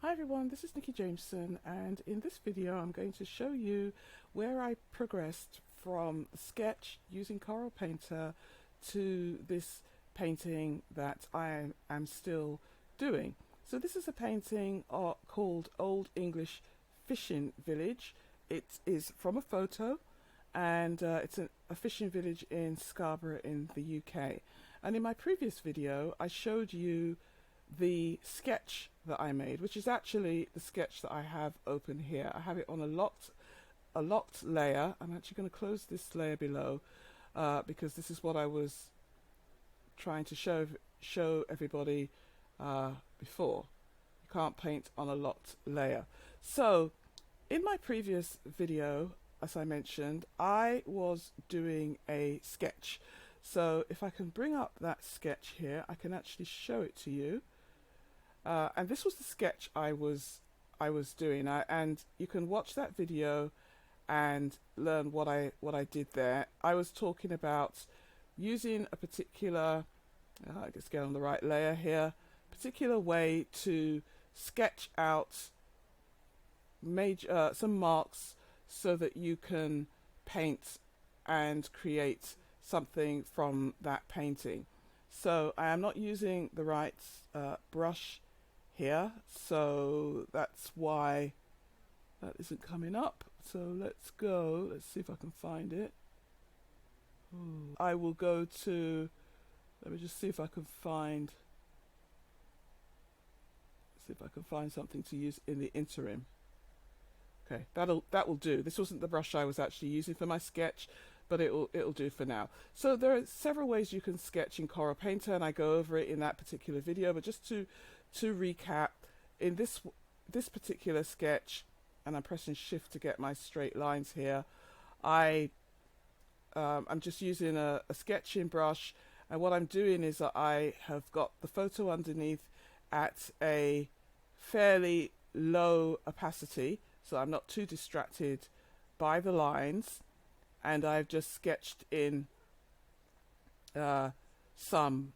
Hi everyone, this is Nikki Jameson, and in this video I'm going to show you where I progressed from the sketch using Corel Painter to this painting that I am still doing. So this is a painting called Old English Fishing Village. It is from a photo, and it's a fishing village in Scarborough in the UK. And in my previous video I showed you the sketch that I made, which is actually the sketch that I have open here. I have it on a locked layer. I'm actually going to close this layer below because this is what I was trying to show everybody before. You can't paint on a locked layer. So in my previous video, as I mentioned, I was doing a sketch. So if I can bring up that sketch here, I can actually show it to you. And this was the sketch I was doing, and you can watch that video and learn what I did there. I was talking about using a particular, let's get on the right layer here, particular way to sketch out some marks so that you can paint and create something from that painting. So I am not using the right brush here, so that's why that isn't coming up. So let's see if I can find it. I will go to, let me just see if I can find something to use in the interim. Okay, that will do. This wasn't the brush I was actually using for my sketch, but it'll do for now. So there are several ways you can sketch in Corel Painter, and I go over it in that particular video. But just to recap, in this particular sketch, and I'm pressing Shift to get my straight lines here, I'm just using a sketching brush, and what I'm doing is that I have got the photo underneath at a fairly low opacity, so I'm not too distracted by the lines, and I've just sketched in some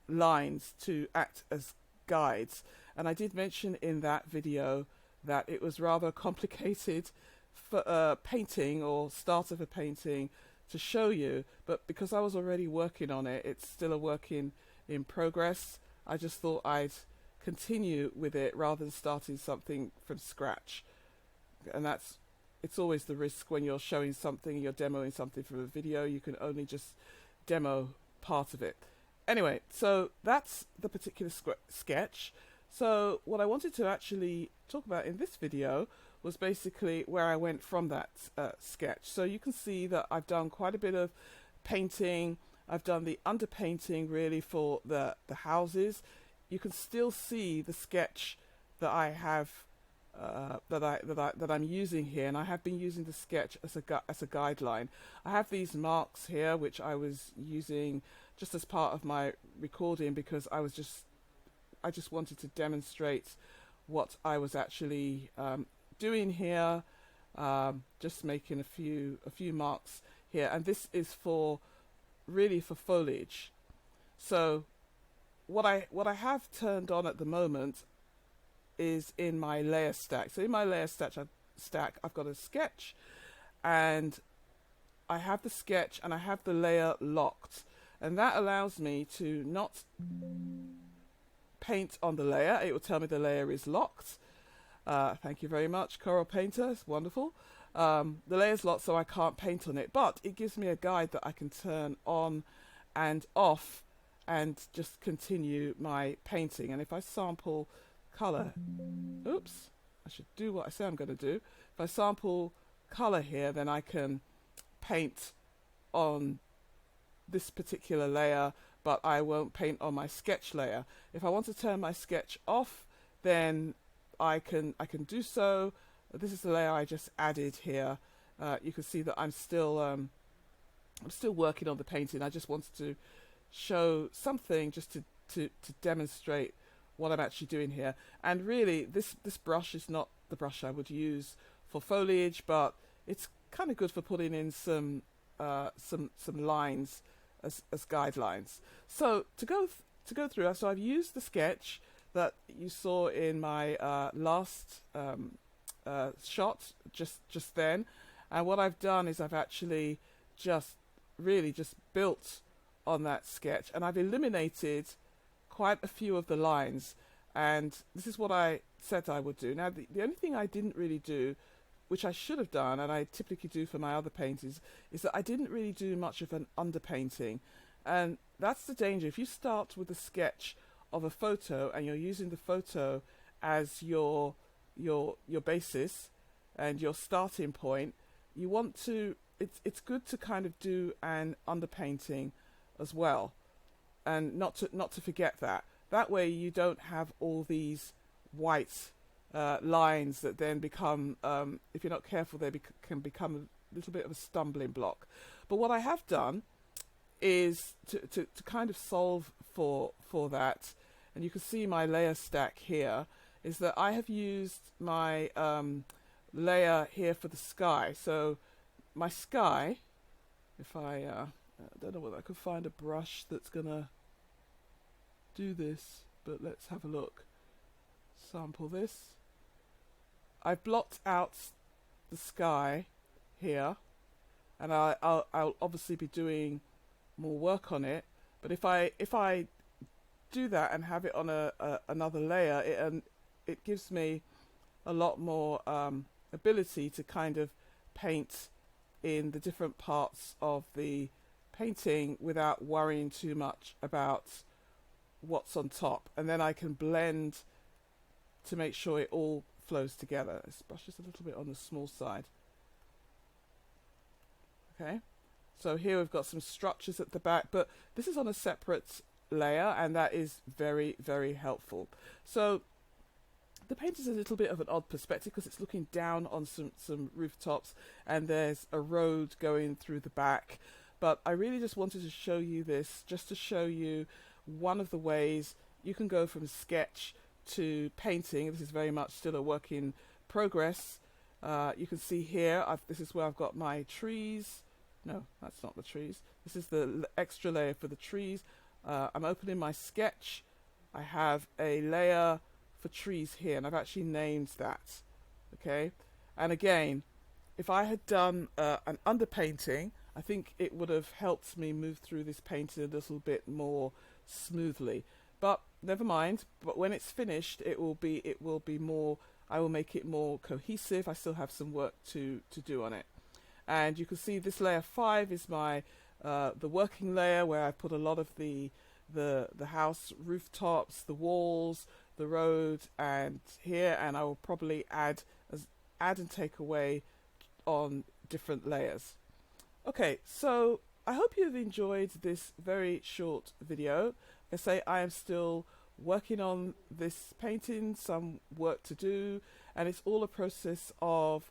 lines to act as guides. And I did mention in that video that it was rather complicated for painting, or start of a painting, to show you, but because I was already working on it, it's still a work in progress. I just thought I'd continue with it rather than starting something from scratch. And it's always the risk when you're showing something, you're demoing something from a video. You can only just demo part of it. Anyway, so that's the particular sketch. So what I wanted to actually talk about in this video was basically where I went from that sketch. So you can see that I've done quite a bit of painting. I've done the underpainting really for the houses. You can still see the sketch that I have that I'm using here, and I have been using the sketch as a guideline. I have these marks here which I was using just as part of my recording because I just wanted to demonstrate what I was actually doing here, just making a few marks here, and this is really for foliage. So what I have turned on at the moment is in my layer stack. So in my layer stack I've got a sketch, and I have the sketch and I have the layer locked, and that allows me to not paint on the layer. It will tell me the layer is locked. Thank you very much, Corel Painter, it's wonderful. The layer's locked, so I can't paint on it, but it gives me a guide that I can turn on and off and just continue my painting. And if I sample color, oops, I should do what I say I'm going to do. If I sample color here, then I can paint on this particular layer, but I won't paint on my sketch layer. If I want to turn my sketch off, then I can do so. This is the layer I just added here. You can see that I'm still working on the painting. I just wanted to show something just to demonstrate what I'm actually doing here. And really, this brush is not the brush I would use for foliage, but it's kind of good for putting in some lines as guidelines. So to go through, so I've used the sketch that you saw in my last shot just then. And what I've done is I've actually just really just built on that sketch, and I've eliminated quite a few of the lines. And this is what I said I would do. Now, the only thing I didn't really do, which I should have done, and I typically do for my other paintings, is that I didn't really do much of an underpainting. And that's the danger. If you start with a sketch of a photo and you're using the photo as your basis and your starting point, you want to, it's good to kind of do an underpainting as well, and not to forget that. That way you don't have all these white lines that then become, if you're not careful, they can become a little bit of a stumbling block. But what I have done is to kind of solve for that, and you can see my layer stack here, is that I have used my layer here for the sky. So my sky, if I don't know whether I could find a brush that's gonna do this, but let's have a look. Sample this. I've blocked out the sky here, and I'll obviously be doing more work on it. But if I do that and have it on another layer, it gives me a lot more ability to kind of paint in the different parts of the painting without worrying too much about what's on top. And then I can blend to make sure it all flows together. This brush is a little bit on the small side. Okay, so here we've got some structures at the back, but this is on a separate layer, and that is very, very helpful. So the paint is a little bit of an odd perspective because it's looking down on some rooftops, and there's a road going through the back. But I really just wanted to show you this, just to show you one of the ways you can go from sketch to painting. This is very much still a work in progress. You can see here, this is where I've got my trees. No, that's not the trees. This is the extra layer for the trees. I'm opening my sketch. I have a layer for trees here, and I've actually named that. Okay, and again, if I had done an underpainting, I think it would have helped me move through this painting a little bit more smoothly. But never mind. But when it's finished, it will be more. I will make it more cohesive. I still have some work to do on it. And you can see this layer 5 is my the working layer, where I put a lot of the house rooftops, the walls, the road, and here, and I will probably add and take away on different layers. Okay, so I hope you've enjoyed this very short video. Like I say, I am still working on this painting, some work to do, and it's all a process of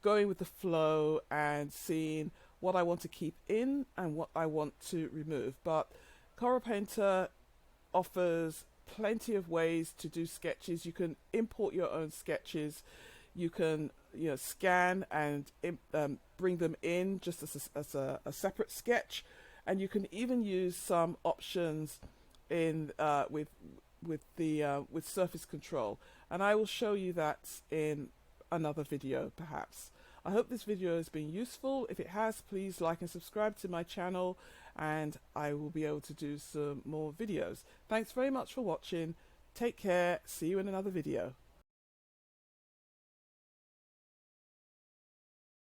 going with the flow and seeing what I want to keep in and what I want to remove. But Corel Painter offers plenty of ways to do sketches. You can import your own sketches. You can scan and bring them in just as a separate sketch, and you can even use some options in with surface control, and I will show you that in another video perhaps. I hope this video has been useful. If it has, please like and subscribe to my channel, and I will be able to do some more videos. Thanks very much for watching. Take care. See you in another video.